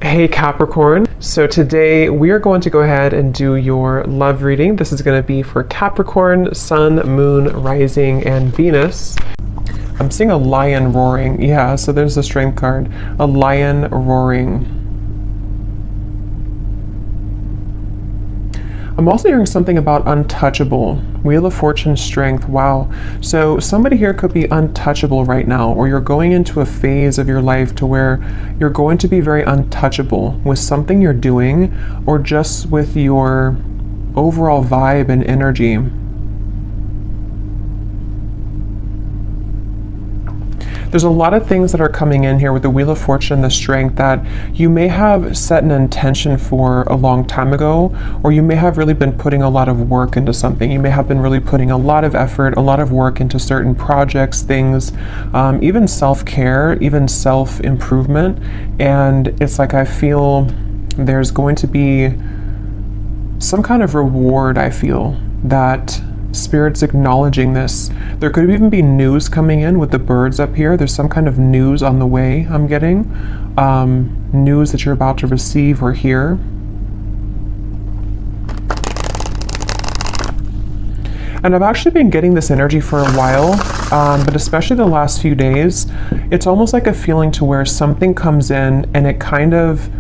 Hey Capricorn, so today we are going to go ahead and do your love reading. This is going to be for Capricorn, Sun, Moon, Rising, and Venus. I'm seeing a lion roaring. Yeah, so there's the strength card. A lion roaring. I'm also hearing something about untouchable. Wheel of Fortune, strength. Wow. So somebody here could be untouchable right now, or you're going into a phase of your life to where you're going to be very untouchable with something you're doing, or just with your overall vibe and energy. There's a lot of things that are coming in here with the Wheel of Fortune and the strength that you may have set an intention for a long time ago, or you may have really been putting a lot of work into something. You may have been really putting a lot of effort, a lot of work into certain projects, things, even self-care, even self-improvement. And it's like I feel there's going to be some kind of reward, I feel, that Spirit's acknowledging this. There could even be news coming in with the birds up here. There's some kind of news on the way I'm getting. News that you're about to receive or hear. And I've actually been getting this energy for a while, but especially the last few days, it's almost like a feeling to where something comes in and it kind of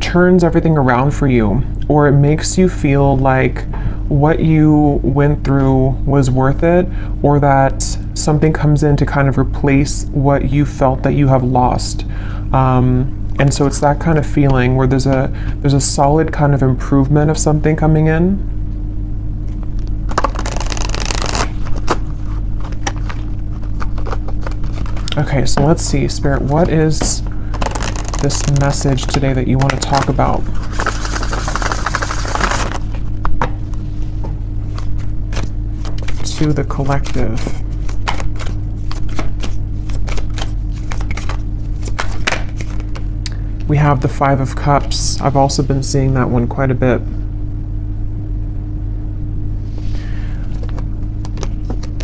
turns everything around for you, or it makes you feel like what you went through was worth it, or that something comes in to kind of replace what you felt that you have lost. And so it's that kind of feeling where there's a solid kind of improvement of something coming in. Okay, so let's see, Spirit, what is this message today that you want to talk about? To the collective. We have the Five of Cups. I've also been seeing that one quite a bit.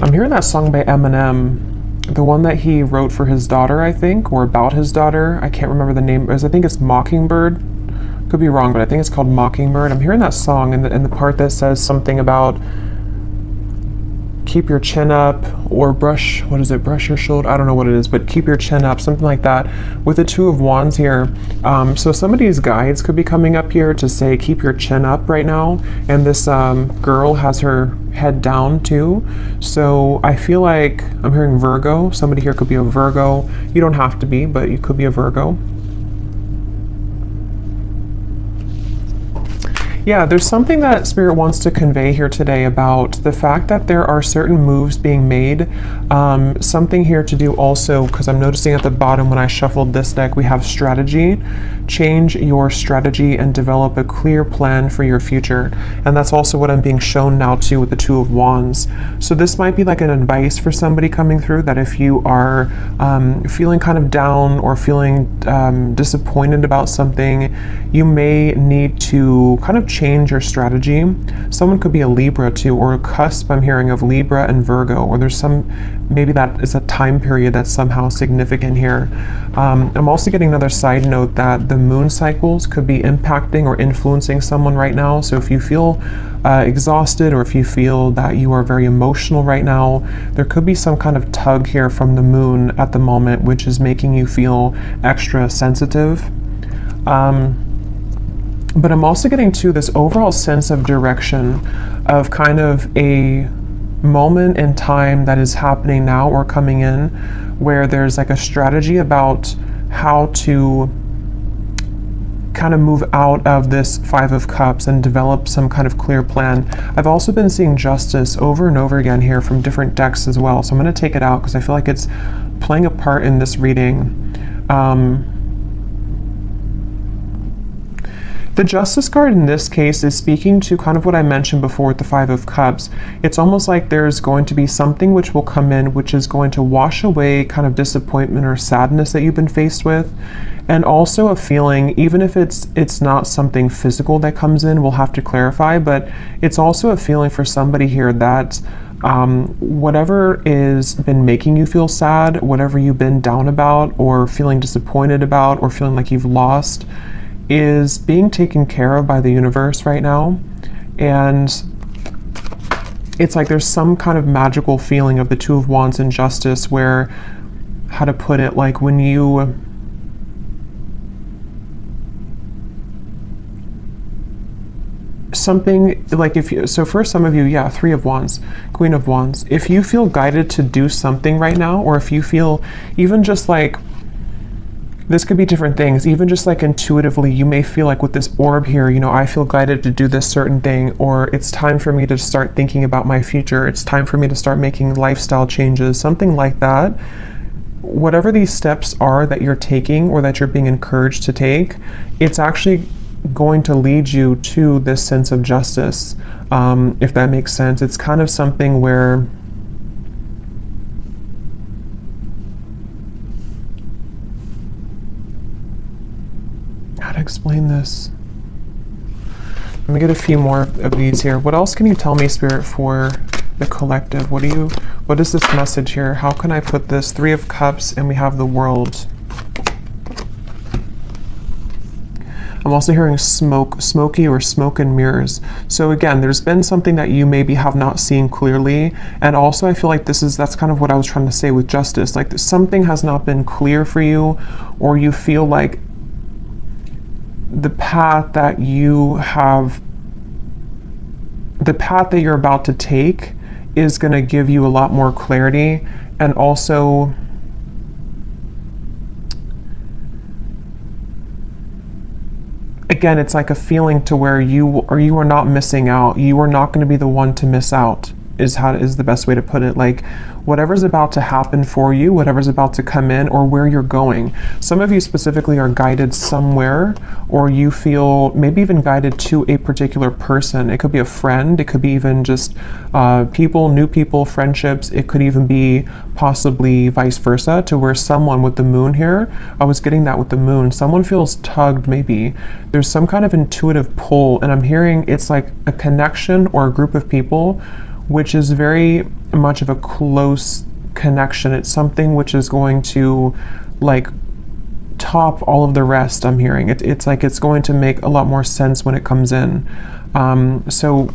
I'm hearing that song by Eminem, the one that he wrote for his daughter, I think, or about his daughter. I can't remember the name. I think it's Mockingbird. Could be wrong, but I think it's called Mockingbird. I'm hearing that song and the part that says something about keep your chin up, or brush, what is it, brush your shoulder? I don't know what it is, but keep your chin up, something like that, with the Two of Wands here. So somebody's guides could be coming up here to say, keep your chin up right now. And this girl has her head down too. So I feel like I'm hearing Virgo. Somebody here could be a Virgo. You don't have to be, but you could be a Virgo. Yeah, there's something that Spirit wants to convey here today about the fact that there are certain moves being made. Something here to do also, because I'm noticing at the bottom when I shuffled this deck, we have strategy. Change your strategy and develop a clear plan for your future. And that's also what I'm being shown now too with the Two of Wands. So this might be like an advice for somebody coming through, that if you are feeling kind of down or feeling disappointed about something, you may need to kind of change your strategy. Someone could be a Libra too, or a cusp, I'm hearing, of Libra and Virgo, or there's some, maybe that is a time period that's somehow significant here. I'm also getting another side note that the moon cycles could be impacting or influencing someone right now. So if you feel exhausted, or if you feel that you are very emotional right now, there could be some kind of tug here from the moon at the moment, which is making you feel extra sensitive. But I'm also getting to this overall sense of direction, of kind of a moment in time that is happening now or coming in, where there's like a strategy about how to kind of move out of this Five of Cups and develop some kind of clear plan. I've also been seeing Justice over and over again here from different decks as well. So I'm going to take it out because I feel like it's playing a part in this reading. The Justice card in this case is speaking to kind of what I mentioned before with the Five of Cups. It's almost like there's going to be something which will come in which is going to wash away kind of disappointment or sadness that you've been faced with. And also a feeling, even if it's not something physical that comes in, we'll have to clarify, but it's also a feeling for somebody here that Whatever is been making you feel sad, whatever you've been down about or feeling disappointed about or feeling like you've lost, is being taken care of by the universe right now. And it's like there's some kind of magical feeling of the Two of Wands and Justice where, how to put it, like when you something like, if you, so for some of you, yeah, Three of Wands, Queen of Wands, if you feel guided to do something right now, or if you feel even just like, this could be different things, even just like intuitively, you may feel like with this orb here, you know, I feel guided to do this certain thing, or it's time for me to start thinking about my future, it's time for me to start making lifestyle changes, something like that. Whatever these steps are that you're taking or that you're being encouraged to take, it's actually going to lead you to this sense of justice, if that makes sense. It's kind of something where how to explain this? Let me get a few more of these here. What else can you tell me, Spirit, for the collective? What is this message here? How can I put this? Three of Cups, and we have the World. I'm also hearing smoky or smoke and mirrors. So again, there's been something that you maybe have not seen clearly. And also I feel like that's kind of what I was trying to say with justice. Like something has not been clear for you, or you feel like the path that you're about to take is going to give you a lot more clarity. And also again, it's like a feeling to where you are not missing out. You are not going to be the one to miss out, is the best way to put it. Like whatever's about to happen for you, whatever's about to come in, or where you're going. Some of you specifically are guided somewhere, or you feel maybe even guided to a particular person. It could be a friend, it could be even just people, new people, friendships. It could even be possibly vice versa, to where someone with the Moon here, I was getting that with the Moon, someone feels tugged maybe. There's some kind of intuitive pull, and I'm hearing it's like a connection or a group of people which is very much of a close connection. It's something which is going to like top all of the rest. I'm hearing it's like it's going to make a lot more sense when it comes in. So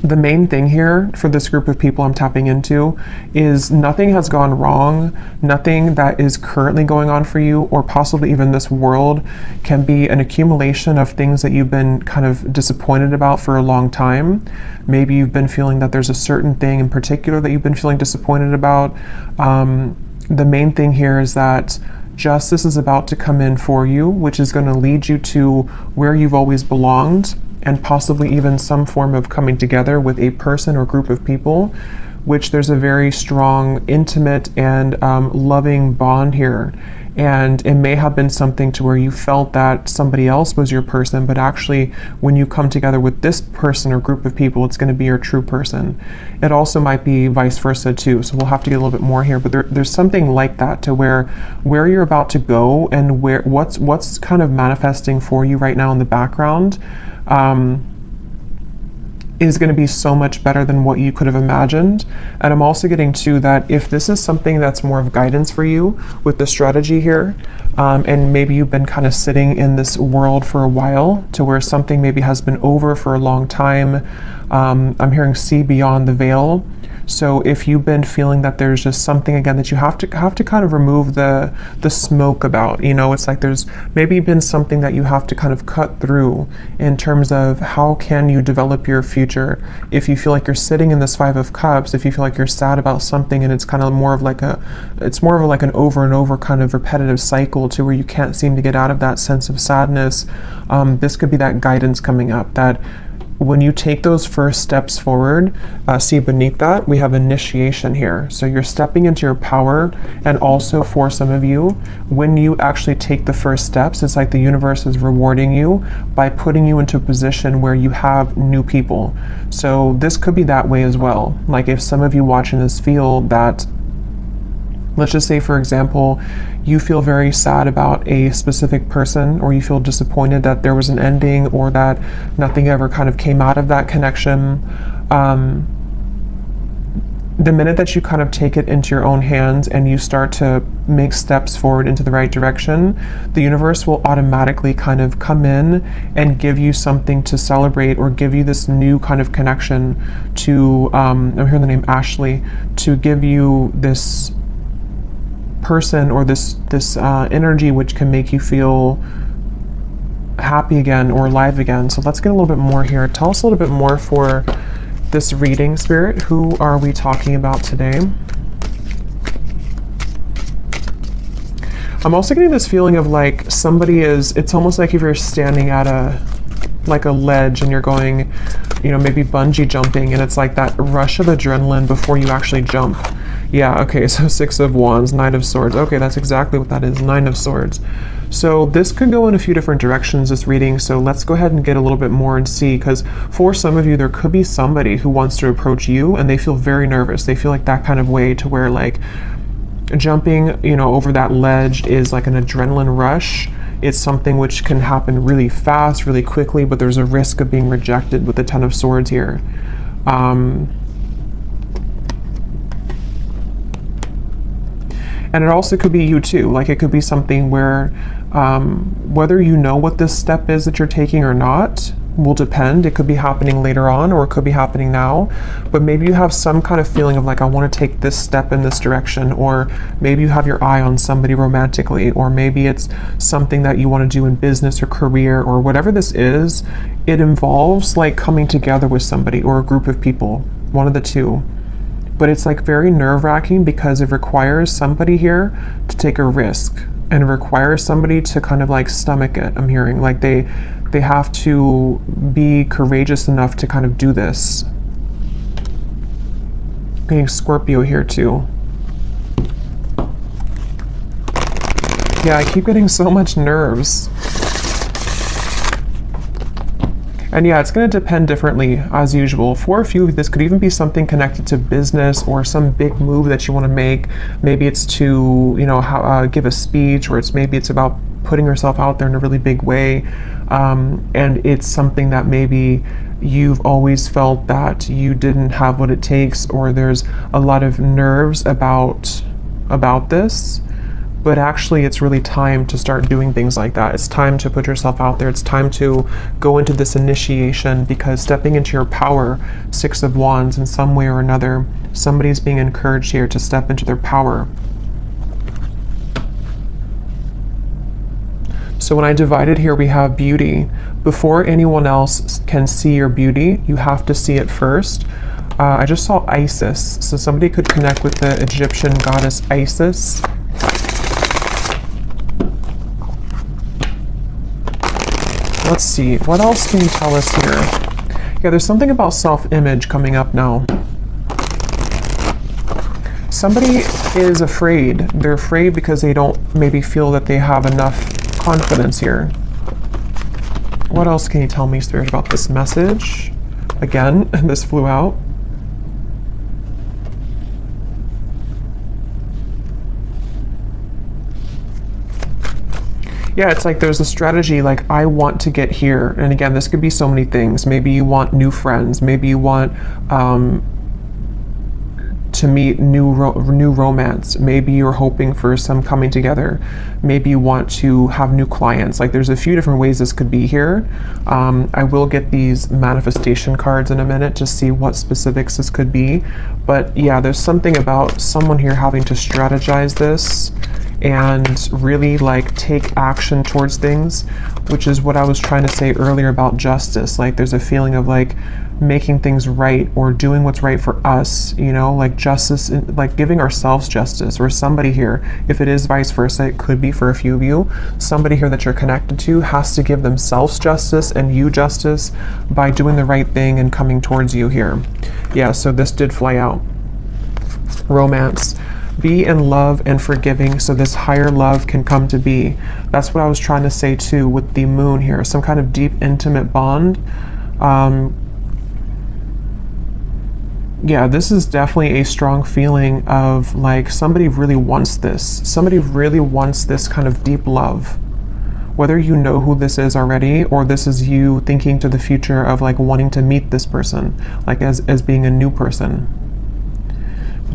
the main thing here for this group of people I'm tapping into is nothing has gone wrong. Nothing that is currently going on for you, or possibly even this world, can be an accumulation of things that you've been kind of disappointed about for a long time. Maybe you've been feeling that there's a certain thing in particular that you've been feeling disappointed about. The main thing here is that justice is about to come in for you, which is going to lead you to where you've always belonged, and possibly even some form of coming together with a person or group of people, which there's a very strong, intimate, and loving bond here. And it may have been something to where you felt that somebody else was your person, but actually when you come together with this person or group of people, it's going to be your true person. It also might be vice versa too, so we'll have to get a little bit more here, but there's something like that, to where you're about to go and what's kind of manifesting for you right now in the background is going to be so much better than what you could have imagined. And I'm also getting to that if this is something that's more of guidance for you with the strategy here, and maybe you've been kind of sitting in this world for a while, to where something maybe has been over for a long time. I'm hearing see beyond the veil. So if you've been feeling that there's just something again that you have to kind of remove the smoke about, you know, it's like there's maybe been something that you have to kind of cut through in terms of how can you develop your future. If you feel like you're sitting in this Five of Cups, if you feel like you're sad about something and it's kind of more of like an over and over kind of repetitive cycle to where you can't seem to get out of that sense of sadness, this could be that guidance coming up, that when you take those first steps forward, see beneath that, we have initiation here. So you're stepping into your power, and also for some of you, when you actually take the first steps, it's like the universe is rewarding you by putting you into a position where you have new people. So this could be that way as well. Like if some of you watching this feel that, let's just say, for example, you feel very sad about a specific person, or you feel disappointed that there was an ending, or that nothing ever kind of came out of that connection. the minute that you kind of take it into your own hands and you start to make steps forward into the right direction, the universe will automatically kind of come in and give you something to celebrate, or give you this new kind of connection to, I'm hearing the name Ashley, to give you this person or this energy which can make you feel happy again or alive again. So let's get a little bit more here. Tell us a little bit more for this reading, Spirit. Who are we talking about today? I'm also getting this feeling of like somebody is, it's almost like if you're standing at a ledge and you're going, you know, maybe bungee jumping, and it's like that rush of adrenaline before you actually jump. Yeah, okay, so Six of Wands, Knight of Swords. Okay, that's exactly what that is, Nine of Swords. So this could go in a few different directions, this reading, so let's go ahead and get a little bit more and see, because for some of you, there could be somebody who wants to approach you and they feel very nervous. They feel like that kind of way to where like jumping, you know, over that ledge is like an adrenaline rush. It's something which can happen really fast, really quickly, but there's a risk of being rejected with the Ten of Swords here. And it also could be you too. Like it could be something where whether you know what this step is that you're taking or not will depend. It could be happening later on, or it could be happening now, but maybe you have some kind of feeling of like, I want to take this step in this direction, or maybe you have your eye on somebody romantically, or maybe it's something that you want to do in business or career, or whatever this is. It involves like coming together with somebody or a group of people, one of the two. But it's like very nerve-wracking because it requires somebody here to take a risk, and it requires somebody to kind of like stomach it. I'm hearing like they have to be courageous enough to kind of do this. Getting Scorpio here too. Yeah, I keep getting so much nerves. And yeah, it's going to depend differently as usual. For a few of you, this could even be something connected to business or some big move that you want to make. Maybe it's to, you know, give a speech, or maybe it's about putting yourself out there in a really big way. And it's something that maybe you've always felt that you didn't have what it takes, or there's a lot of nerves about this. But actually, it's really time to start doing things like that. It's time to put yourself out there. It's time to go into this initiation, because stepping into your power, Six of Wands, in some way or another, somebody's being encouraged here to step into their power. So when I divided here, we have beauty. Before anyone else can see your beauty, you have to see it first. I just saw Isis. So somebody could connect with the Egyptian goddess Isis. Let's see, what else can you tell us here? Yeah, there's something about self-image coming up now. Somebody is afraid. They're afraid because they don't maybe feel that they have enough confidence here. What else can you tell me, Spirit, about this message? Again, this flew out. Yeah, it's like there's a strategy, like I want to get here. And again, this could be so many things. Maybe you want new friends. Maybe you want to meet new romance. Maybe you're hoping for some coming together. Maybe you want to have new clients. Like there's a few different ways this could be here. I will get these manifestation cards in a minute to see what specifics this could be. But yeah, there's something about someone here having to strategize this and really like take action towards things, which is what I was trying to say earlier about justice. Like there's a feeling of like making things right, or doing what's right for us, you know, like justice, like giving ourselves justice, or somebody here, if it is vice versa, it could be for a few of you, somebody here that you're connected to has to give themselves justice and you justice by doing the right thing and coming towards you here. Yeah, so this did fly out. Romance. Be in love and forgiving so this higher love can come to be. That's what I was trying to say too with the moon here. Some kind of deep, intimate bond. Yeah, this is definitely a strong feeling of like somebody really wants this. Somebody really wants this kind of deep love. Whether you know who this is already, or this is you thinking to the future of like wanting to meet this person, like as being a new person.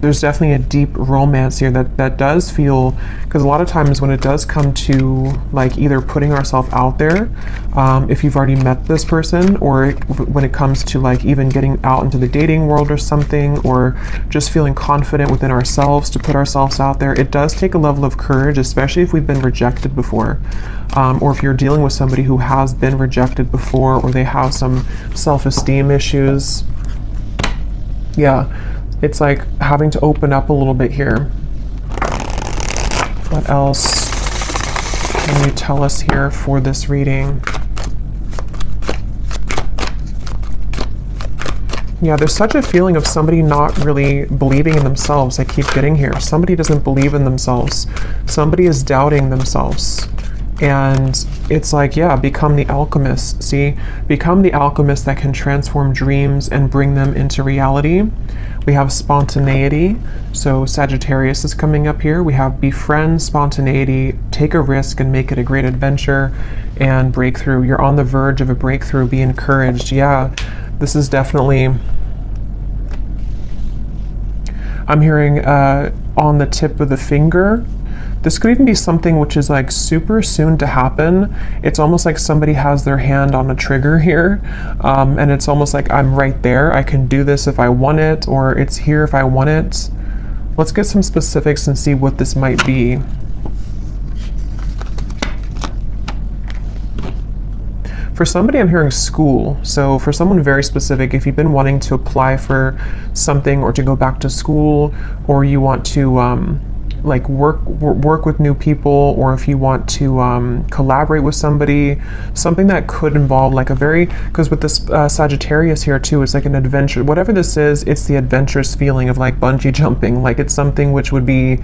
there's definitely a deep romance here that does feel, because a lot of times when it does come to like either putting ourselves out there, if you've already met this person, or when it comes to like even getting out into the dating world or something, or just feeling confident within ourselves to put ourselves out there, it does take a level of courage, especially if we've been rejected before, or if you're dealing with somebody who has been rejected before, or they have some self-esteem issues. Yeah, it's like having to open up a little bit here. What else can you tell us here for this reading? Yeah, there's such a feeling of somebody not really believing in themselves. I keep getting here. Somebody doesn't believe in themselves. Somebody is doubting themselves. And it's like, yeah, become the alchemist. See, become the alchemist that can transform dreams and bring them into reality. We have spontaneity. So Sagittarius is coming up here. We have befriend spontaneity, take a risk and make it a great adventure, and breakthrough. You're on the verge of a breakthrough. Be encouraged. Yeah, this is definitely, I'm hearing on the tip of the finger. This could even be something which is like super soon to happen. It's almost like somebody has their hand on a trigger here. And it's almost like I'm right there. I can do this if I want it, or it's here if I want it. Let's get some specifics and see what this might be. For somebody, I'm hearing school. So for someone very specific, if you've been wanting to apply for something or to go back to school, or you want to like work with new people, or if you want to collaborate with somebody, something that could involve like a very, because with this Sagittarius here too, it's like an adventure. Whatever this is, it's the adventurous feeling of like bungee jumping. Like it's something which would be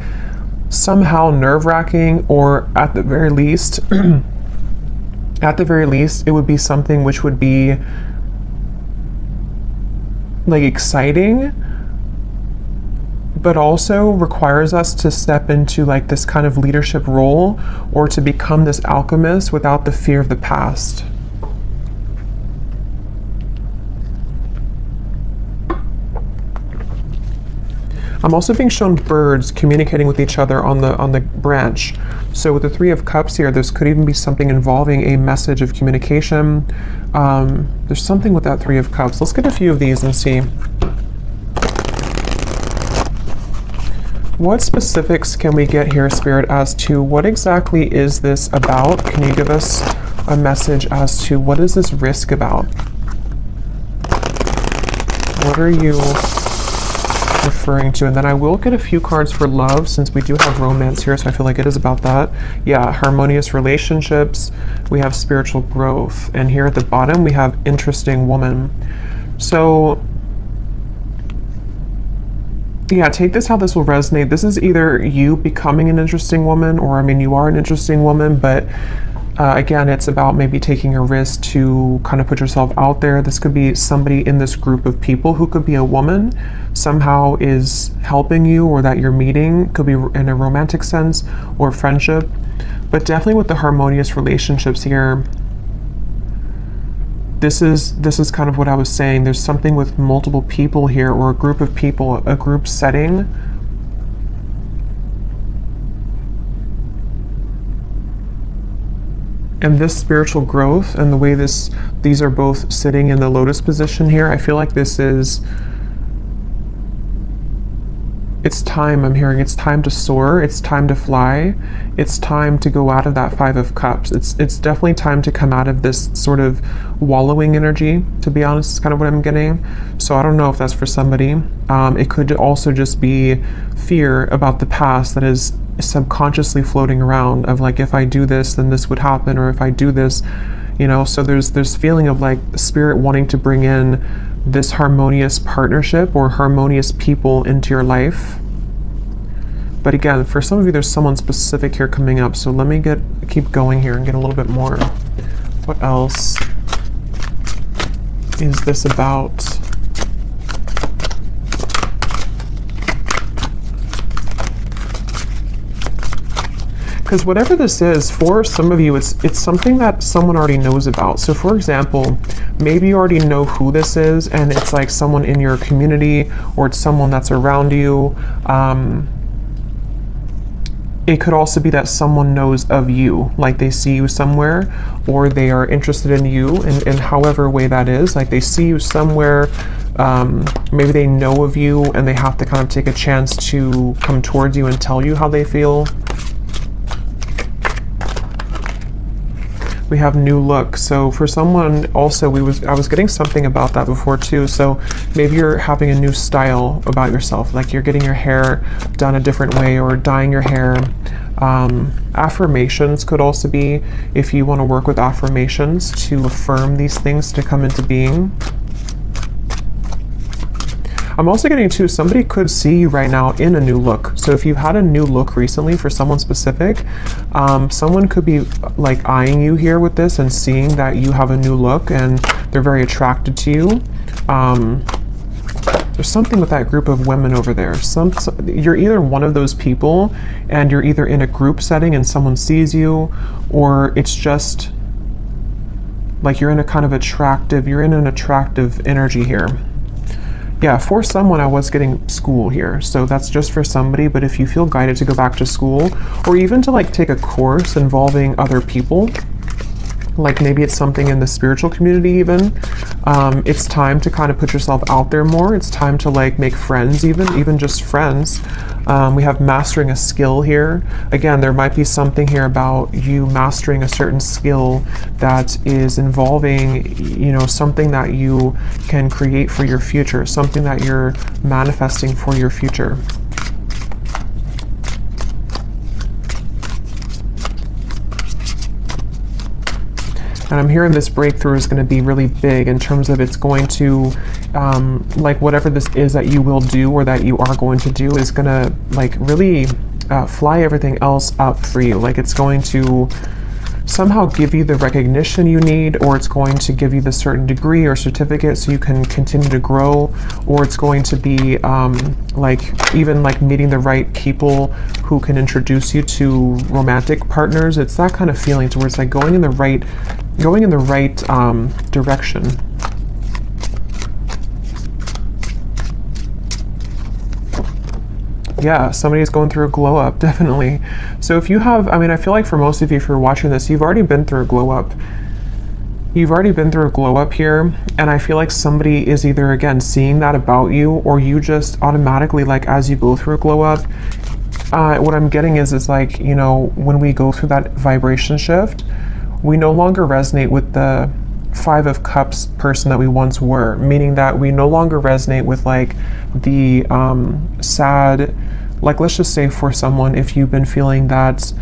somehow nerve-wracking, or at the very least, it would be something which would be like exciting, but also requires us to step into like this kind of leadership role, or to become this alchemist without the fear of the past. I'm also being shown birds communicating with each other on the branch. So with the Three of Cups here, this could even be something involving a message of communication. There's something with that Three of Cups. Let's get a few of these and see. What specifics can we get here, Spirit, as to what exactly is this about? Can you give us a message as to what is this risk about? What are you referring to? And then I will get a few cards for love, since we do have romance here, so I feel like it is about that. Yeah, harmonious relationships. We have spiritual growth. And here at the bottom, we have interesting woman. So yeah, take this how this will resonate. This is either you becoming an interesting woman, or I mean, you are an interesting woman, but again, it's about maybe taking a risk to kind of put yourself out there. This could be somebody in this group of people who could be a woman, somehow is helping you, or that you're meeting. Could be in a romantic sense or friendship, but definitely with the harmonious relationships here. This is kind of what I was saying. There's something with multiple people here, or a group of people, a group setting. And this spiritual growth and the way these are both sitting in the lotus position here, I feel like this is, it's time. I'm hearing it's time to soar. It's time to fly. It's time to go out of that Five of Cups. It's definitely time to come out of this sort of wallowing energy, to be honest, is kind of what I'm getting. So I don't know if that's for somebody. It could also just be fear about the past that is subconsciously floating around, of like, if I do this, then this would happen, or if I do this, you know. So there's feeling of like spirit wanting to bring in this harmonious partnership or harmonious people into your life. But again, for some of you, there's someone specific here coming up. So let me keep going here and get a little bit more. What else is this about? Because whatever this is, for some of you, it's something that someone already knows about. So for example, maybe you already know who this is, and it's like someone in your community, or it's someone that's around you. It could also be that someone knows of you, like they see you somewhere, or they are interested in you in however way that is. Like they see you somewhere, maybe they know of you, and they have to kind of take a chance to come towards you and tell you how they feel. We have new look. So for someone also, I was getting something about that before too. So maybe you're having a new style about yourself, like you're getting your hair done a different way or dyeing your hair. Affirmations could also be, if you want to work with affirmations to affirm these things to come into being. I'm also getting too, somebody could see you right now in a new look. So if you've had a new look recently for someone specific, someone could be like eyeing you here with this and seeing that you have a new look and they're very attracted to you. There's something with that group of women over there. You're either one of those people and you're either in a group setting and someone sees you, or it's just like you're in a kind of attractive, you're in an attractive energy here. Yeah, for someone I was getting school here, so that's just for somebody, but if you feel guided to go back to school, or even to like take a course involving other people, like maybe it's something in the spiritual community even, it's time to kind of put yourself out there more. It's time to like make friends, even just friends. We have mastering a skill here. Again, there might be something here about you mastering a certain skill that is involving, you know, something that you can create for your future, something that you're manifesting for your future. And I'm hearing this breakthrough is going to be really big in terms of it's going to, like whatever this is that you will do or that you are going to do is going to like really fly everything else up for you. Like it's going to somehow give you the recognition you need, or it's going to give you the certain degree or certificate so you can continue to grow, or it's going to be like even like meeting the right people who can introduce you to romantic partners. It's that kind of feeling to where it's like going in the right direction. Yeah, somebody's going through a glow up, definitely. So if you have, I mean, I feel like for most of you, if you're watching this, you've already been through a glow up. You've already been through a glow up here, and I feel like somebody is either, again, seeing that about you, or you just automatically, like, as you go through a glow up, what I'm getting is like, you know, when we go through that vibration shift, we no longer resonate with the Five of Cups person that we once were, meaning that we no longer resonate with like the sad, like let's just say for someone, if you've been feeling that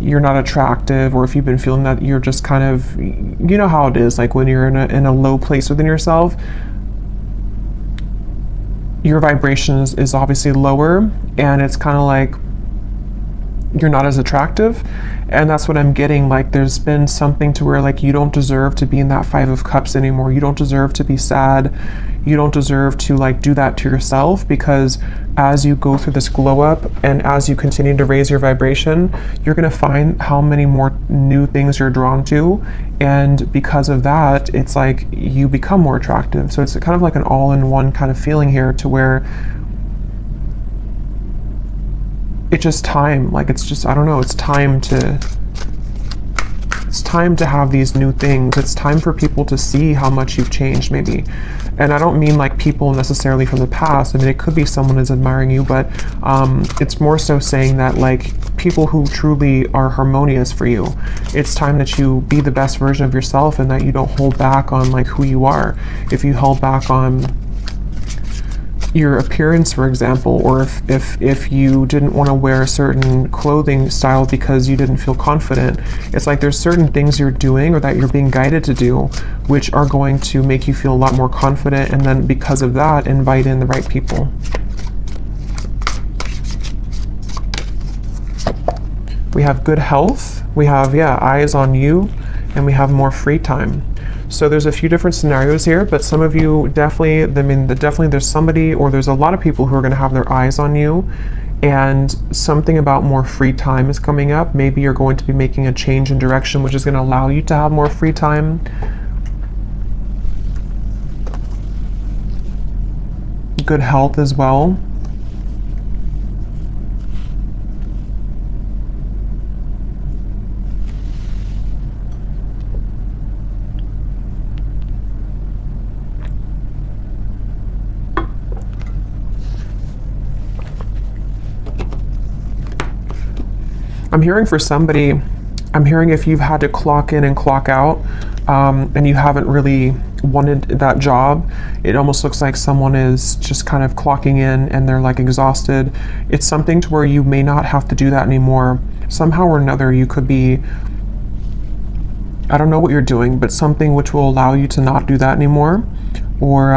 you're not attractive, or if you've been feeling that you're just kind of, you know how it is, like when you're in a low place within yourself, your vibration is obviously lower, and it's kind of like you're not as attractive. And that's what I'm getting, like there's been something to where like you don't deserve to be in that Five of Cups anymore. You don't deserve to be sad. You don't deserve to like do that to yourself, because as you go through this glow up and as you continue to raise your vibration, you're going to find how many more new things you're drawn to, and because of that, it's like you become more attractive. So it's kind of like an all-in-one kind of feeling here, to where it's just time, like it's just, I don't know, it's time to have these new things. It's time for people to see how much you've changed, maybe. And I don't mean like people necessarily from the past. I mean, it could be someone is admiring you, but it's more so saying that like people who truly are harmonious for you, it's time that you be the best version of yourself, and that you don't hold back on like who you are. If you held back on your appearance, for example, or if you didn't want to wear a certain clothing style because you didn't feel confident, it's like there's certain things you're doing or that you're being guided to do which are going to make you feel a lot more confident, and then because of that, invite in the right people. We have good health, we have, yeah, eyes on you, and we have more free time. So there's a few different scenarios here, but some of you definitely, I mean, definitely there's somebody, or there's a lot of people who are going to have their eyes on you, and something about more free time is coming up. Maybe you're going to be making a change in direction, which is going to allow you to have more free time. Good health as well. I'm hearing for somebody, I'm hearing if you've had to clock in and clock out, and you haven't really wanted that job, it almost looks like someone is just kind of clocking in and they're like exhausted. It's something to where you may not have to do that anymore. Somehow or another, you could be, I don't know what you're doing, but something which will allow you to not do that anymore. Or,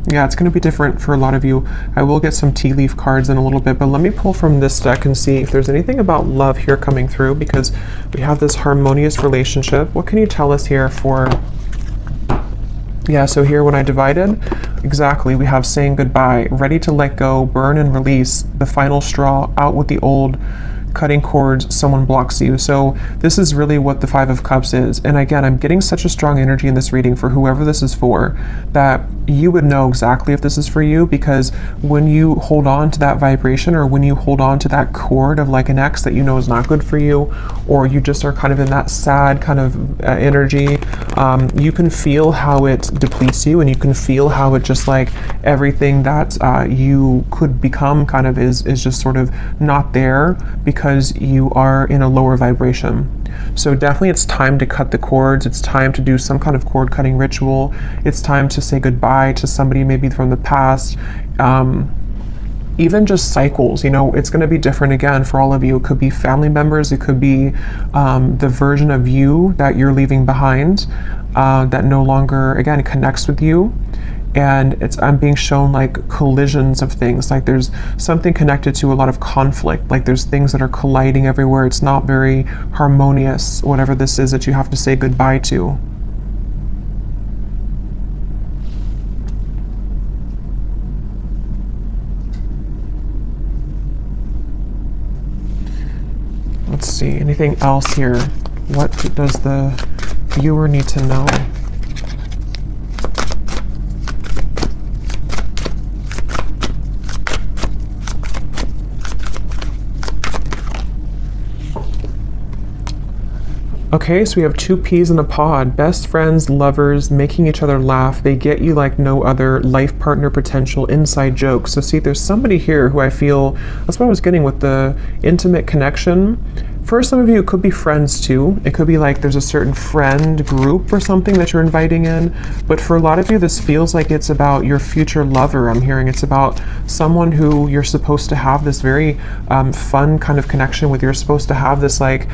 yeah, it's going to be different for a lot of you. I will get some tea leaf cards in a little bit, but let me pull from this deck and see if there's anything about love here coming through, because we have this harmonious relationship. What can you tell us here for... Yeah, so here when I divided, exactly, we have saying goodbye, ready to let go, burn and release, the final straw, out with the old, cutting cords, someone blocks you. So this is really what the Five of Cups is. And again, I'm getting such a strong energy in this reading for whoever this is for, that you would know exactly if this is for you, because when you hold on to that vibration, or when you hold on to that cord of like an ex that you know is not good for you, or you just are kind of in that sad kind of energy, you can feel how it depletes you, and you can feel how it just like everything that you could become kind of is just sort of not there, because you are in a lower vibration. So definitely it's time to cut the cords. It's time to do some kind of cord cutting ritual. It's time to say goodbye to somebody maybe from the past. Even just cycles, you know, it's going to be different again for all of you. It could be family members. It could be the version of you that you're leaving behind that no longer, again, connects with you. And I'm being shown like collisions of things, like there's something connected to a lot of conflict, like there's things that are colliding everywhere. It's not very harmonious, whatever this is that you have to say goodbye to. Let's see, anything else here? What does the viewer need to know? Okay, so we have two peas in a pod. Best friends, lovers, making each other laugh. They get you like no other. Life partner potential, inside jokes. So see, there's somebody here who I feel, that's what I was getting with the intimate connection. For some of you, it could be friends too. It could be like there's a certain friend group or something that you're inviting in. But for a lot of you, this feels like it's about your future lover. I'm hearing it's about someone who you're supposed to have this very fun kind of connection with. You're supposed to have this like,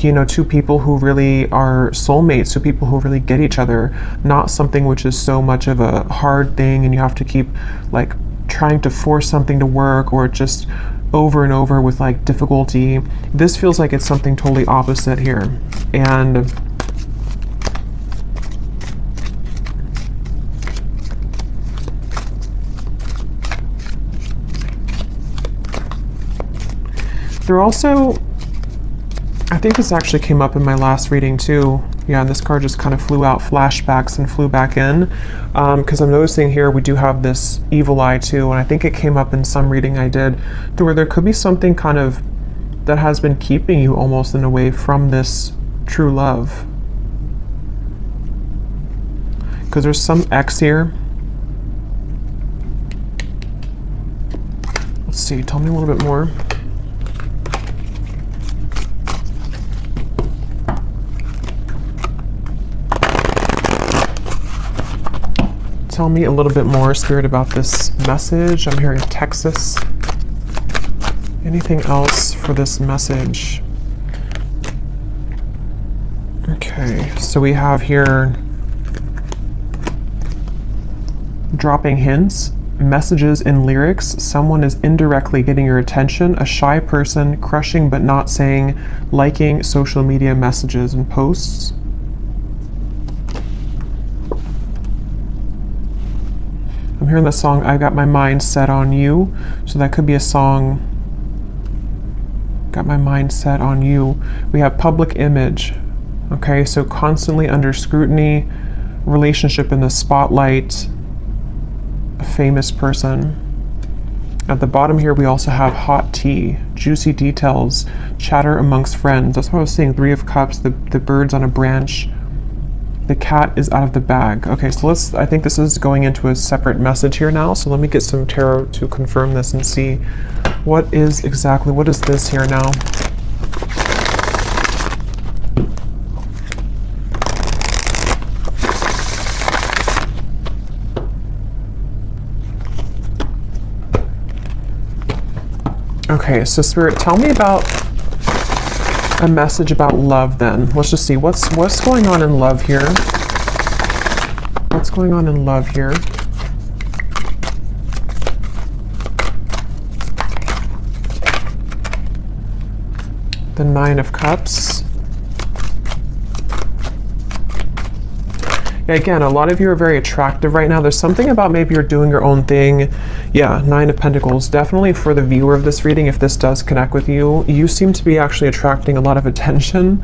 you know, two people who really are soulmates, two people who really get each other, not something which is so much of a hard thing and you have to keep like trying to force something to work, or just over and over with like difficulty. This feels like it's something totally opposite here. And they're also, I think this actually came up in my last reading too. Yeah, and this card just kind of flew out, flashbacks, and flew back in. Because I'm noticing here we do have this evil eye too, and I think it came up in some reading I did, to where there could be something kind of that has been keeping you almost in a way from this true love. Because there's some X here. Let's see, tell me a little bit more. Tell me a little bit more, Spirit, about this message. I'm hearing Texas. Anything else for this message? Okay, so we have here dropping hints. messages in lyrics. Someone is indirectly getting your attention. A shy person, crushing but not saying, liking social media messages and posts. I'm hearing the song I Got My Mind Set on You. So that could be a song, Got My Mind Set on You. We have public image. Okay, so constantly under scrutiny, relationship in the spotlight, a famous person. At the bottom here, we also have hot tea, juicy details, chatter amongst friends. That's what I was saying, 3 of Cups, the birds on a branch. The cat is out of the bag. Okay, so I think this is going into a separate message here now. So let me get some tarot to confirm this and see what is this here now? Okay, so Spirit, tell me about a message about love then. Let's just see what's going on in love here. What's going on in love here? The 9 of Cups. Yeah, again, a lot of you are very attractive right now. There's something about maybe you're doing your own thing. Yeah, 9 of Pentacles. Definitely for the viewer of this reading, if this does connect with you, you seem to be actually attracting a lot of attention.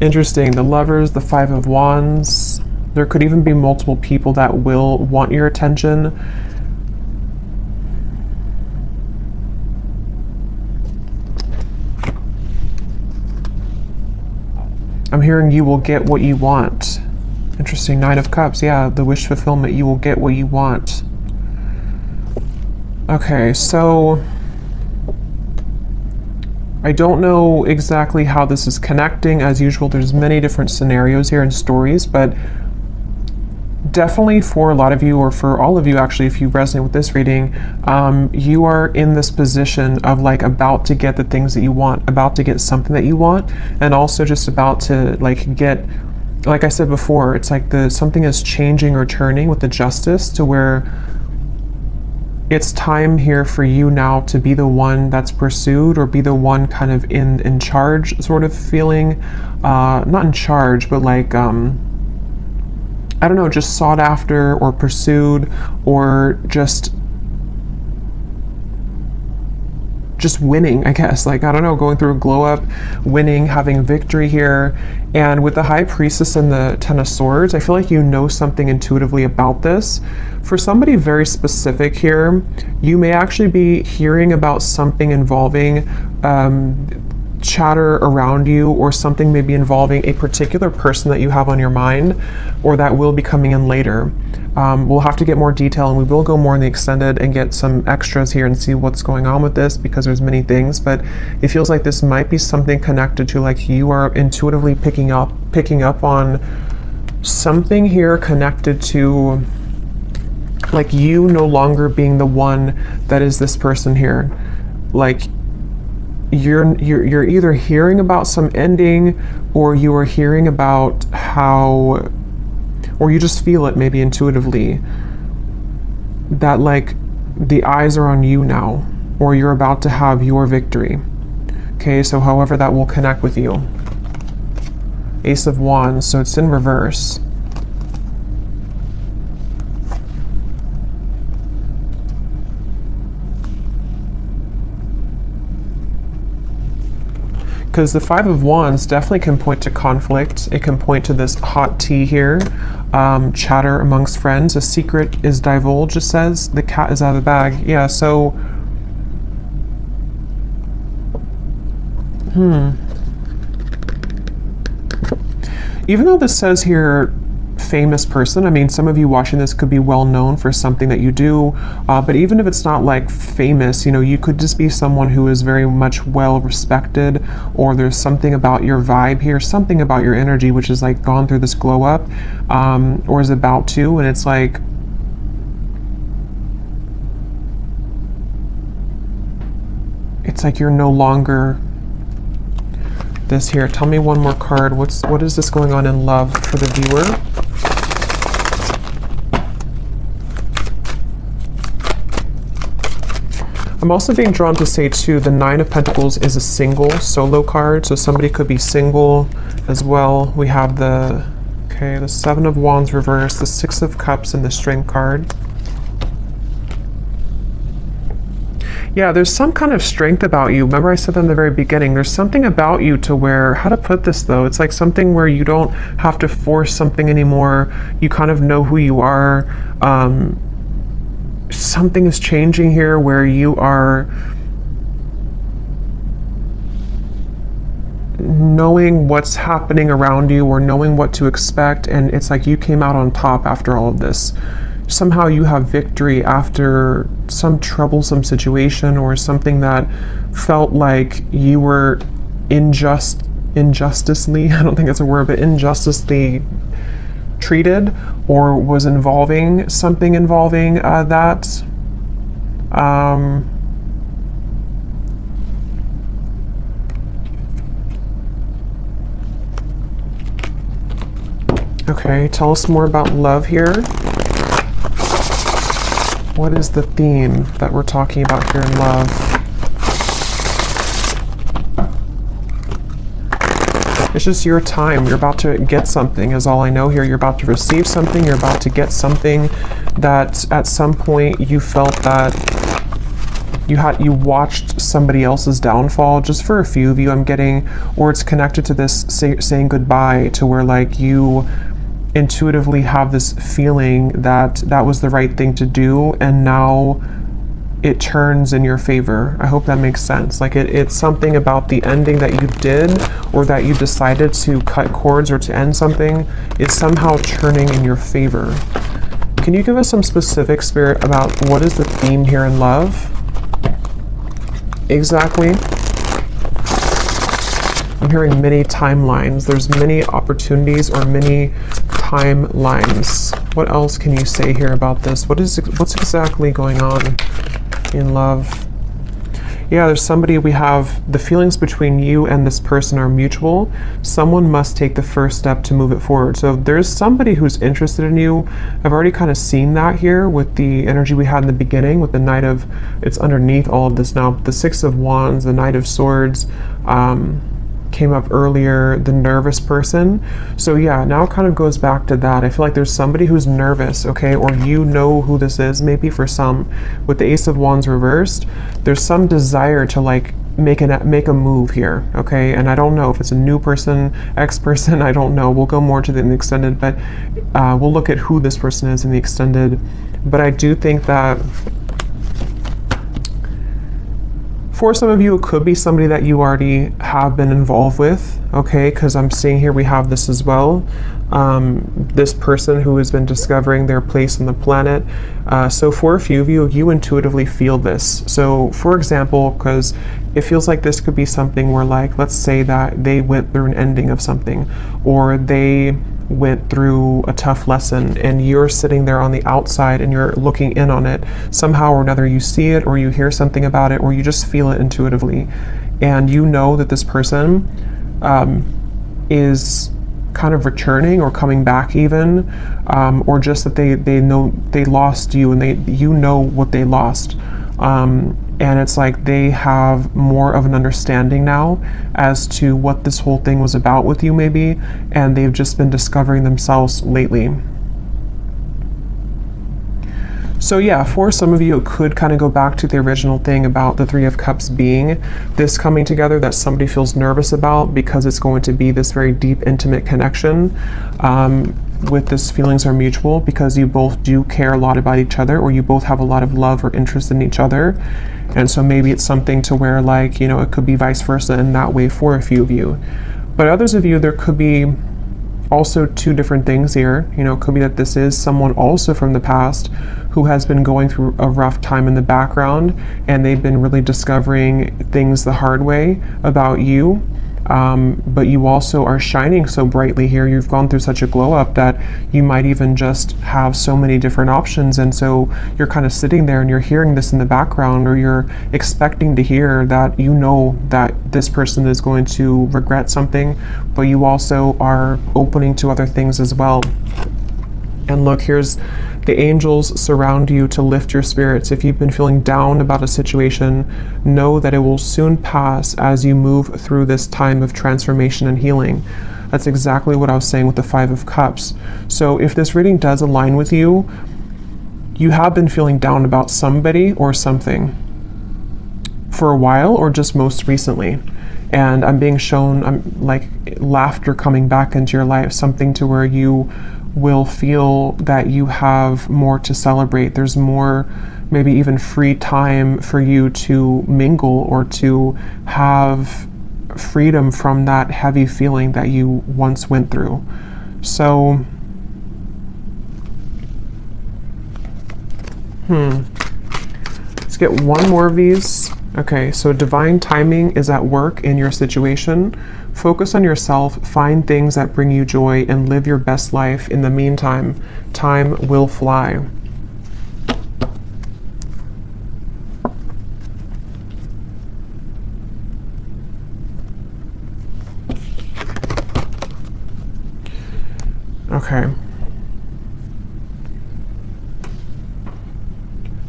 Interesting. The Lovers, the 5 of Wands. There could even be multiple people that will want your attention. I'm hearing you will get what you want. Interesting. 9 of Cups. Yeah, the wish fulfillment. You will get what you want. Okay, so I don't know exactly how this is connecting. As usual, there's many different scenarios here and stories, but definitely for a lot of you, or for all of you actually, if you resonate with this reading, you are in this position of like about to get the things that you want, about to get something that you want, and also just about to like get, like I said before, it's like something is changing or turning with the Justice to where it's time here for you now to be the one that's pursued, or be the one kind of in charge sort of feeling, not in charge, but like, I don't know, just sought after or pursued, or just winning, I guess. Like, I don't know, going through a glow up, winning, having victory here. And with the High Priestess and the 10 of Swords, I feel like you know something intuitively about this. For somebody very specific here, you may actually be hearing about something involving chatter around you, or something maybe involving a particular person that you have on your mind, or that will be coming in later. We'll have to get more detail, and we will go more in the extended and get some extras here and see what's going on with this, because there's many things, but it feels like this might be something connected to, like, you are intuitively picking up on something here connected to, like, you no longer being the one that is this person here. Like, you're either hearing about some ending, or you are hearing about how, or you just feel it maybe intuitively, that like the eyes are on you now, or you're about to have your victory. Okay, so however that will connect with you. Ace of Wands, so it's in reverse. Because the 5 of Wands definitely can point to conflict. It can point to this hot tea here, chatter amongst friends. A secret is divulged, it says. The cat is out of the bag. Yeah, so... Even though this says here, famous person, I mean, some of you watching this could be well known for something that you do, but even if it's not like famous, you know, you could just be someone who is very much well respected, or there's something about your vibe here, something about your energy which is like gone through this glow up, or is about to, and it's like you're no longer this here. Tell me one more card. What is this going on in love for the viewer? I'm also being drawn to say too, the Nine of Pentacles is a single solo card, so somebody could be single as well. We have the Seven of Wands reversed, the Six of Cups, and the Strength card. Yeah, there's some kind of strength about you. Remember I said that in the very beginning, there's something about you to where, how to put this though, it's like something where you don't have to force something anymore. You kind of know who you are. Something is changing here where you are knowing what's happening around you or knowing what to expect, and it's like you came out on top after all of this. Somehow you have victory after some troublesome situation or something that felt like you were injusticely, I don't think it's a word, but injusticely treated, or was involving something involving that. Okay, tell us more about love here. What is the theme that we're talking about here in love? It's just your time. You're about to get something is all I know here. You're about to receive something. You're about to get something that at some point you felt that you watched somebody else's downfall. Just for a few of you, I'm getting, or it's connected to this saying goodbye, to where like you intuitively have this feeling that that was the right thing to do, and now it turns in your favor. I hope that makes sense. Like it's something about the ending that you did, or that you decided to cut cords or to end something, is somehow turning in your favor. Can you give us some specific, Spirit, about what is the theme here in love? Exactly. I'm hearing many timelines. There's many opportunities or many timelines. What else can you say here about this? What's exactly going on in love? Yeah, there's somebody, we have the feelings between you and this person are mutual. Someone must take the first step to move it forward. So there's somebody who's interested in you. I've already kind of seen that here with the energy we had in the beginning with the Knight of, it's underneath all of this now, the Six of Wands, the Knight of Swords, came up earlier, the nervous person. So yeah, now it kind of goes back to that. I feel like there's somebody who's nervous, okay, or you know who this is, maybe for some. With the Ace of Wands reversed, there's some desire to like make a move here, okay? And I don't know if it's a new person, ex-person, I don't know. We'll go more to the extended, but we'll look at who this person is in the extended. But I do think that for some of you, it could be somebody that you already have been involved with, okay? Because I'm seeing here we have this as well. This person who has been discovering their place on the planet. So for a few of you, you intuitively feel this. So for example, because it feels like this could be something where, like, let's say that they went through an ending of something, or they went through a tough lesson and you're sitting there on the outside and you're looking in on it. Somehow or another you see it, or you hear something about it, or you just feel it intuitively, and you know that this person is kind of returning or coming back even, or just that they know they lost you, and you know what they lost. And it's like they have more of an understanding now as to what this whole thing was about with you maybe, and they've just been discovering themselves lately. So yeah, for some of you, it could kind of go back to the original thing about the Three of Cups being this coming together that somebody feels nervous about, because it's going to be this very deep, intimate connection. With this, feelings are mutual because you both do care a lot about each other, or you both have a lot of love or interest in each other. And so maybe it's something to where, like, you know, it could be vice versa in that way for a few of you. But others of you, there could be also two different things here. You know, it could be that this is someone also from the past who has been going through a rough time in the background, and they've been really discovering things the hard way about you. But you also are shining so brightly here. You've gone through such a glow up that you might even just have so many different options. And so you're kind of sitting there and you're hearing this in the background, or you're expecting to hear that you know that this person is going to regret something, but you also are opening to other things as well. And look, here's The angels surround you to lift your spirits. If you've been feeling down about a situation, know that it will soon pass as you move through this time of transformation and healing. That's exactly what I was saying with the Five of Cups. So if this reading does align with you, you have been feeling down about somebody or something for a while, or just most recently. And I'm being shown like laughter coming back into your life, something to where you will feel that you have more to celebrate. There's more, maybe even free time for you to mingle or to have freedom from that heavy feeling that you once went through. So, let's get one more of these. Okay, so divine timing is at work in your situation. Focus on yourself, find things that bring you joy, and live your best life. In the meantime, time will fly. Okay.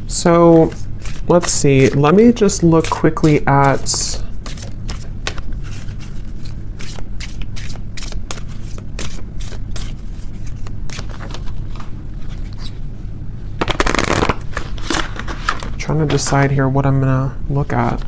So, let's see. Let me just look quickly at trying to decide here what I'm gonna look at.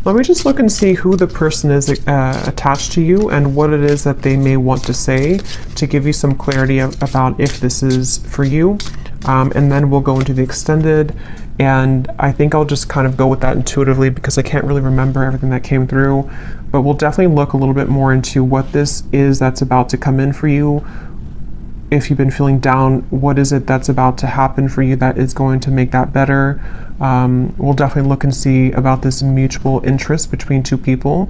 Let me just look and see who the person is attached to you and what it is that they may want to say to give you some clarity about if this is for you. And then we'll go into the extended, and I think I'll just kind of go with that intuitively because I can't really remember everything that came through. But we'll definitely look a little bit more into what this is that's about to come in for you. If you've been feeling down, what is it that's about to happen for you that is going to make that better? We'll definitely look and see about this mutual interest between two people,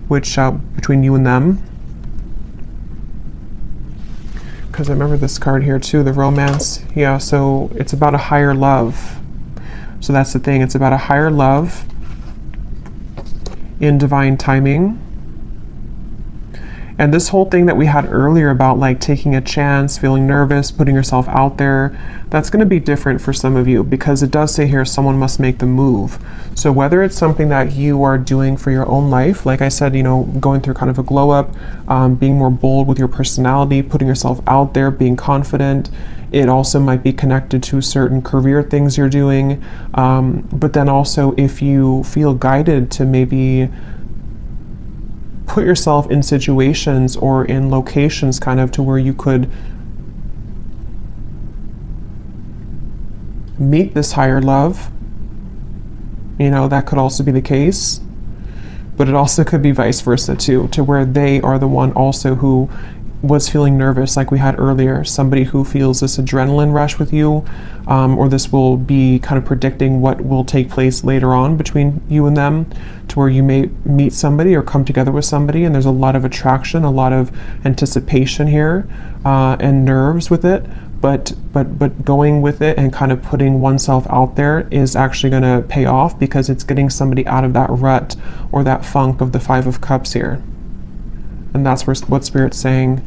which between you and them. Because I remember this card here too, the romance. Yeah, so it's about a higher love. So that's the thing, it's about a higher love in divine timing. And this whole thing that we had earlier about like taking a chance, feeling nervous, putting yourself out there, that's going to be different for some of you because it does say here someone must make the move. So whether it's something that you are doing for your own life, like I said, you know, going through kind of a glow up, being more bold with your personality, putting yourself out there, being confident. It also might be connected to certain career things you're doing. But then also if you feel guided to maybe put yourself in situations or in locations kind of to where you could meet this higher love, you know, that could also be the case. But it also could be vice versa too, to where they are the one also who was feeling nervous like we had earlier, somebody who feels this adrenaline rush with you, or this will be kind of predicting what will take place later on between you and them, to where you may meet somebody or come together with somebody and there's a lot of attraction, a lot of anticipation here, and nerves with it, but going with it and kind of putting oneself out there is actually going to pay off because it's getting somebody out of that rut or that funk of the Five of Cups here. And that's what Spirit's saying.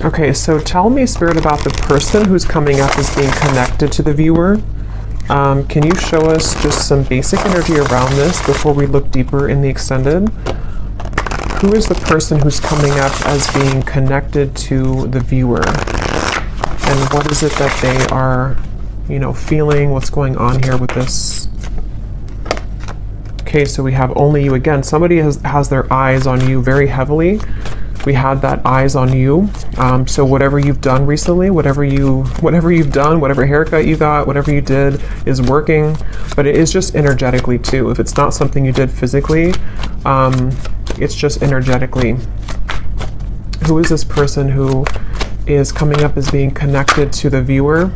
Okay, so tell me, Spirit, about the person who's coming up as being connected to the viewer. Can you show us just some basic energy around this before we look deeper in the extended? Who is the person who's coming up as being connected to the viewer? And what is it that they are, you know, feeling? What's going on here with this? Okay, so we have only you again. Somebody has their eyes on you very heavily. We had that eyes on you. So whatever you've done recently, whatever you've done, whatever haircut you got, whatever you did is working, but it is just energetically too. If it's not something you did physically, it's just energetically. Who is this person who is coming up as being connected to the viewer?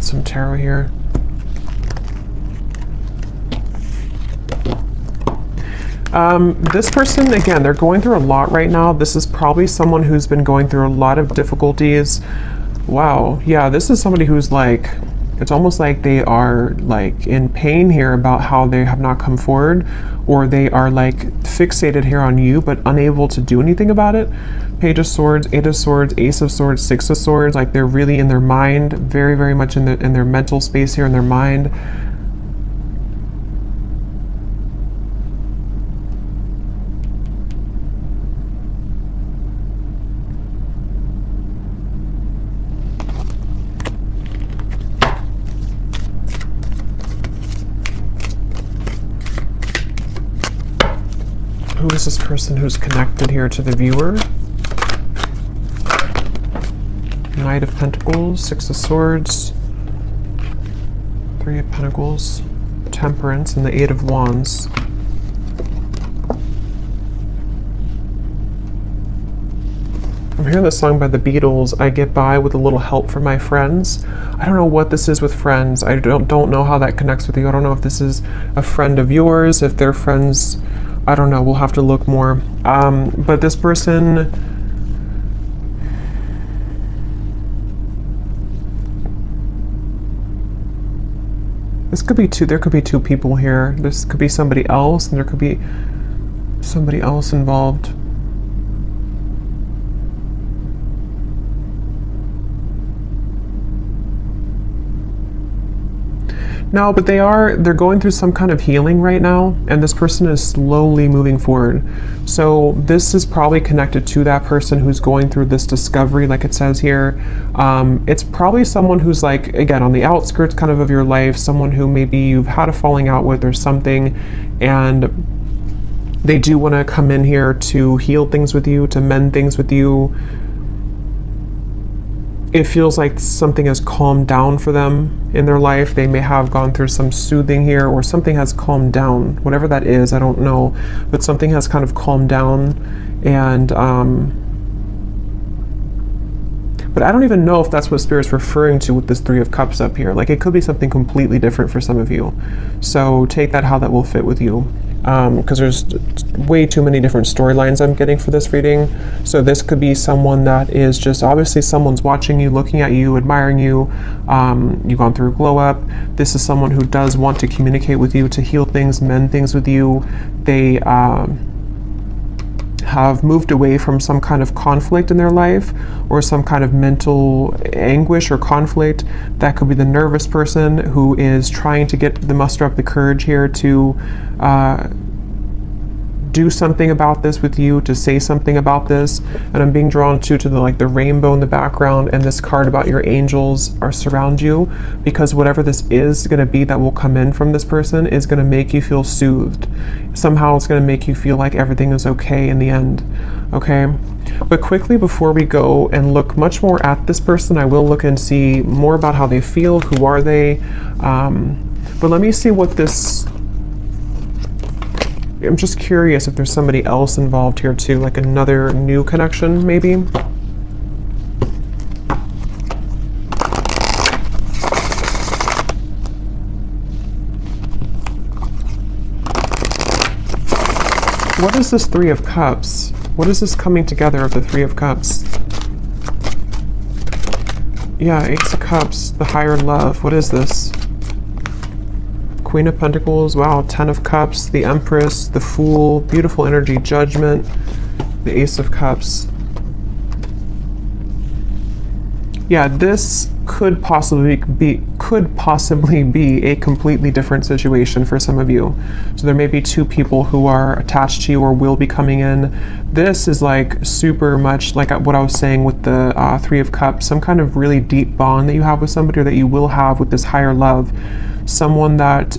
some tarot here. This person, again, they're going through a lot right now. This is probably someone who's been going through a lot of difficulties. Wow. Yeah, this is somebody who's like, it's almost like they are like in pain here about how they have not come forward, or they are like fixated here on you but unable to do anything about it. Page of Swords, Eight of Swords, Ace of Swords, Six of Swords, like they're really in their mind, very, very much in their mental space here in their mind. Who is this person who's connected here to the viewer? Knight of Pentacles, Six of Swords, Three of Pentacles, Temperance, and the Eight of Wands. I'm hearing this song by the Beatles, I get by with a little help from my friends. I don't know what this is with friends. I don't know how that connects with you. I don't know if this is a friend of yours, if they're friends. I don't know, we'll have to look more. But this person, this could be two, there could be two people here. This could be somebody else, and there could be somebody else involved. No, but they're going through some kind of healing right now, and this person is slowly moving forward. So this is probably connected to that person who's going through this discovery, like it says here. It's probably someone who's like, again, on the outskirts kind of your life, someone who maybe you've had a falling out with or something, and they do want to come in here to heal things with you, to mend things with you. It feels like something has calmed down for them in their life. They may have gone through some soothing here, or something has calmed down. Whatever that is, I don't know. But something has kind of calmed down. And, but I don't even know if that's what Spirit's referring to with this Three of Cups up here. Like, it could be something completely different for some of you. So take that how that will fit with you. Because there's way too many different storylines I'm getting for this reading. So this could be someone that is just, obviously someone's watching you, looking at you, admiring you. You've gone through a glow up. This is someone who does want to communicate with you, to heal things, mend things with you. They have moved away from some kind of conflict in their life, or some kind of mental anguish or conflict. That could be the nervous person who is trying to muster up the courage here to do something about this with you, to say something about this. And I'm being drawn to the rainbow in the background, and this card about your angels are surround you, because whatever this is going to be that will come in from this person is going to make you feel soothed. Somehow it's going to make you feel like everything is okay in the end. Okay, but quickly before we go and look much more at this person, I will look and see more about how they feel, who are they. But let me see what this, I'm just curious if there's somebody else involved here too, like another new connection maybe. What is this Three of Cups? What is this coming together of the Three of Cups? Yeah, Ace of Cups, the higher love. What is this? Queen of Pentacles, wow, Ten of Cups, the Empress, the Fool, beautiful energy, Judgment, the Ace of Cups. Yeah, this could possibly be a completely different situation for some of you. So there may be two people who are attached to you or will be coming in. This is like super much like what I was saying with the Three of Cups, some kind of really deep bond that you have with somebody, or that you will have with this higher love. Someone that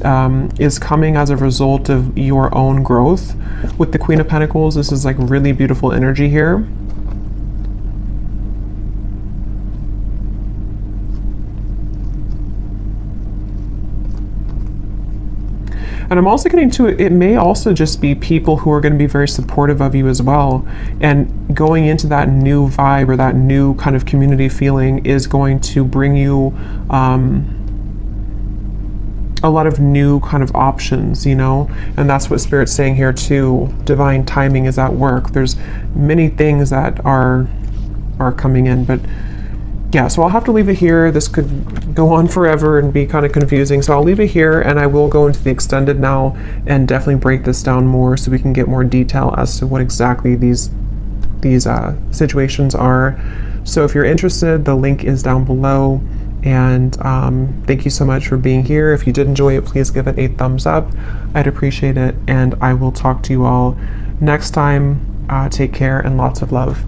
is coming as a result of your own growth. With the Queen of Pentacles, this is like really beautiful energy here. And I'm also getting to it may also just be people who are going to be very supportive of you as well, and going into that new vibe or that new kind of community feeling is going to bring you a lot of new kind of options, you know, and that's what Spirit's saying here too. Divine timing is at work. There's many things that are coming in, but yeah, so I'll have to leave it here. This could go on forever and be kind of confusing, so I'll leave it here, and I will go into the extended now and definitely break this down more so we can get more detail as to what exactly these situations are. So if you're interested, the link is down below. And thank you so much for being here. If you did enjoy it, please give it a thumbs up. I'd appreciate it. And I will talk to you all next time. Take care and lots of love.